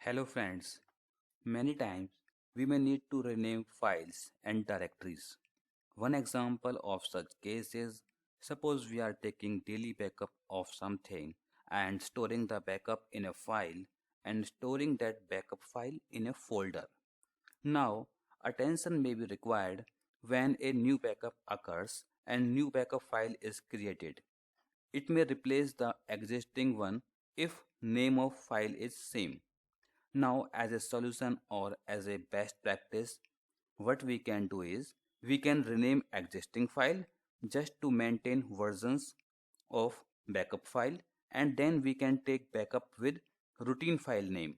Hello friends, many times we may need to rename files and directories. One example of such case is suppose we are taking daily backup of something and storing the backup in a file and storing that backup file in a folder. Now, attention may be required when a new backup occurs and new backup file is created. It may replace the existing one if name of file is same. Now, as a solution or as a best practice, what we can do is we can rename existing file just to maintain versions of backup file, and then we can take backup with routine file name.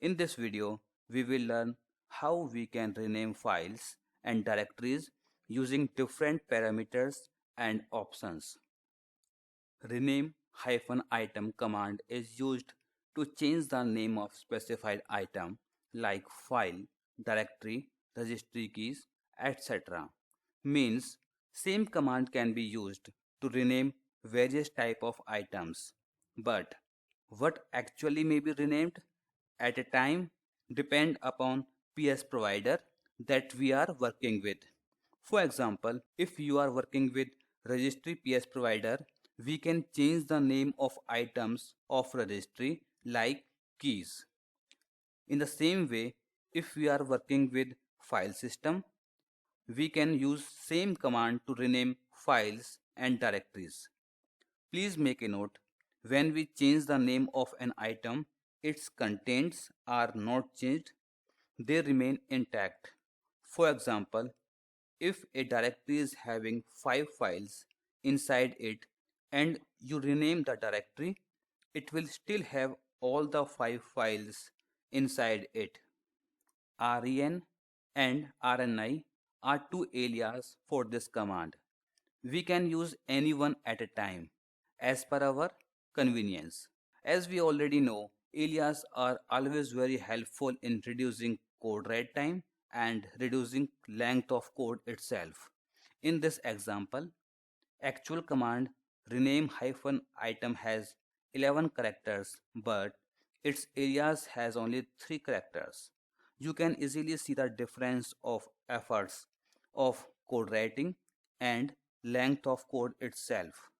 In this video, we will learn how we can rename files and directories using different parameters and options. Rename -item command is used to change the name of specified item like file, directory, registry keys, etc. Means same command can be used to rename various type of items. But what actually may be renamed at a time depend upon PS provider that we are working with. For example, if you are working with registry PS provider, we can change the name of items of registry like keys. In the same way, if we are working with file system, we can use same command to rename files and directories. Please make a note, when we change the name of an item, its contents are not changed, they remain intact. For example, if a directory is having 5 files inside it and you rename the directory, it will still have all the 5 files inside it. REN and RNI are two alias for this command. We can use any one at a time as per our convenience. As we already know, alias are always very helpful in reducing code write time and reducing length of code itself. In this example, actual command rename -item has 11 characters, but its alias has only 3 characters. You can easily see the difference of efforts of code writing and length of code itself.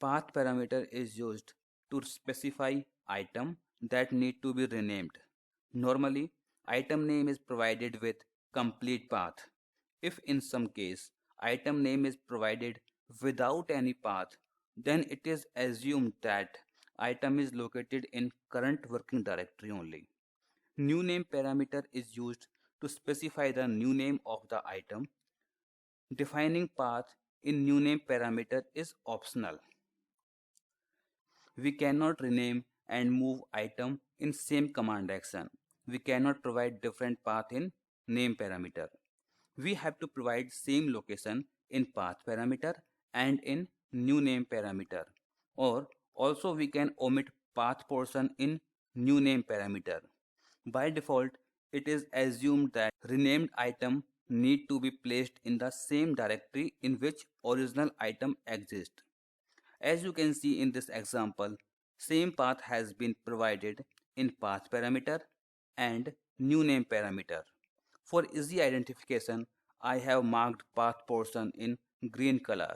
Path parameter is used to specify item that need to be renamed. Normally, item name is provided with complete path. If in some case item name is provided without any path, then it is assumed that item is located in current working directory only. New name parameter is used to specify the new name of the item. Defining path in new name parameter is optional. We cannot rename and move item in same command action. We cannot provide different path in name parameter. We have to provide same location in path parameter and in new name parameter. Or also we can omit path portion in new name parameter. By default, it is assumed that renamed item need to be placed in the same directory in which original item exists. As you can see in this example, same path has been provided in path parameter and new name parameter. For easy identification, I have marked path portion in green color.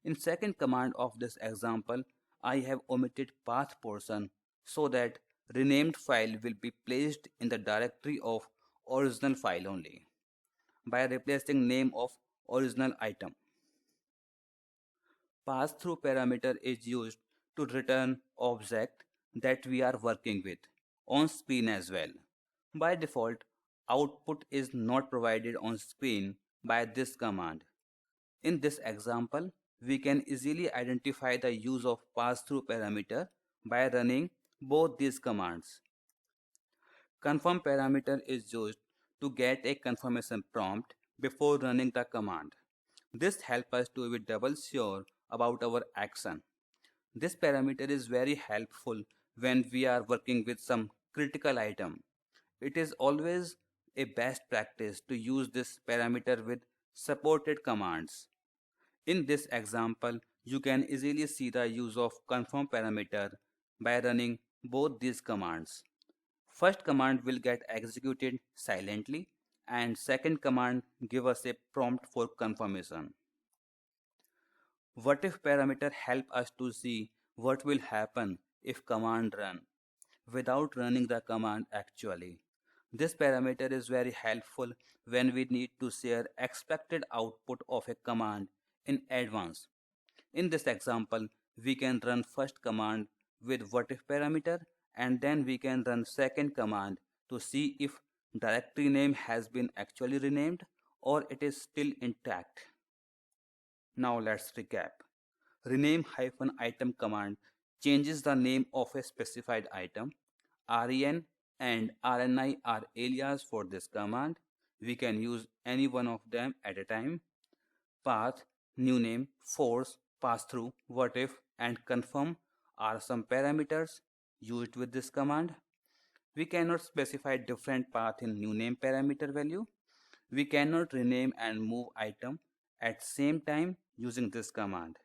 In second command of this example, I have omitted path portion so that renamed file will be placed in the directory of original file only by replacing name of original item. Pass-through parameter is used to return object that we are working with on screen as well. By default, output is not provided on screen by this command. In this example, we can easily identify the use of pass-through parameter by running both these commands. Confirm parameter is used to get a confirmation prompt before running the command. This helps us to be double sure about our action. This parameter is very helpful when we are working with some critical item. It is always a best practice to use this parameter with supported commands. In this example, you can easily see the use of confirm parameter by running both these commands. First command will get executed silently and second command give us a prompt for confirmation. What if parameter help us to see what will happen if command run without running the command actually. This parameter is very helpful when we need to share expected output of a command in advance. In this example, we can run first command with what if parameter and then we can run second command to see if directory name has been actually renamed or it is still intact. Now let's recap. Rename-item command changes the name of a specified item. REN and RNI are alias for this command. We can use any one of them at a time. Path, new name, force, pass through, what if, and confirm are some parameters used with this command. We cannot specify different path in new name parameter value. We cannot rename and move item at same time using this command.